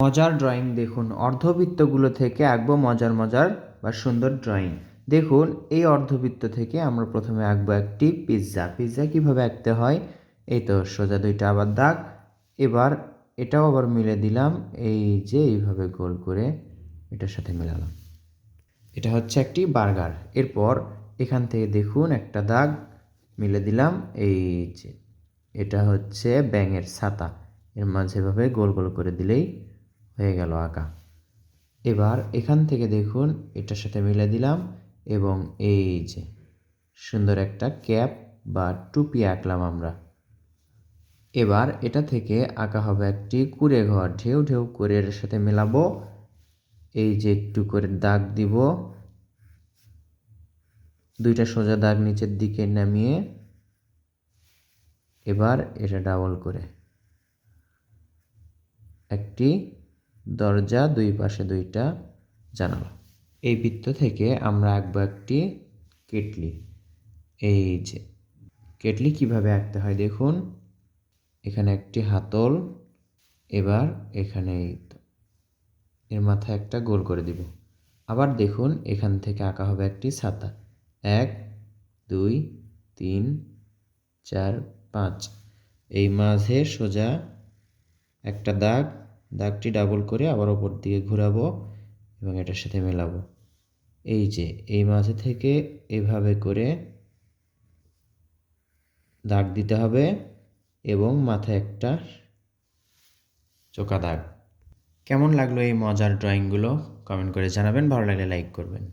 মজার ড্রয়িং দেখুন, অর্ধবৃত্তগুলো থেকে আঁকবো মজার মজার বা সুন্দর ড্রয়িং। দেখুন এই অর্ধবৃত্ত থেকে আমরা প্রথমে আঁকবো একটি পিৎজা। পিৎজা কীভাবে আঁকতে হয়, এই তো সোজা দুইটা আবার দাগ, এবার এটাও আবার মিলে দিলাম, এই যে এইভাবে গোল করে এটার সাথে মেলালাম। এটা হচ্ছে একটি বার্গার। এরপর এখান থেকে দেখুন একটা দাগ মিলে দিলাম, এই যে এটা হচ্ছে ব্যাঙের ছাতা, এর মাঝে এভাবে গোল গোল করে দিলেই হয়ে গেল আঁকা। এবার এখান থেকে দেখুন এটার সাথে মিলে দিলাম এবং এই যে সুন্দর একটা ক্যাপ বা টুপি আঁকলাম আমরা। এবার এটা থেকে আঁকা হবে একটি কুঁড়ে ঘর, ঢেউ ঢেউ করে এর সাথে মেলাবো, এই যে একটু করে দাগ দিব, দুইটা সোজা দাগ নিচের দিকে নামিয়ে এবার এটা ডাবল করে একটি দরজা, দুই পাশে দুইটা জানালা। এই বৃত্ত থেকে আমরা আঁকবো একটি কেটলি। এই যে কেটলি কিভাবে আঁকতে হয় দেখুন, এখানে একটি হাতল, এবার এখানে এর মাথায় একটা গোল করে দিব। আবার দেখুন এখান থেকে আঁকা হবে একটি ছাতা, 1 2 3 4 5, এই মাঝে সোজা একটা দাগ, দাগটি ডাবল করে আবার ওপর দিকে ঘোরাবো এবং এটার সাথে মেলাবো। এই যে এই মাঝে থেকে এভাবে করে দাগ দিতে হবে এবং মাথায় একটা চোকা দাগ। কেমন লাগলো এই মজার ড্রয়িংগুলো কমেন্ট করে জানাবেন, ভালো লাগলে লাইক করবেন।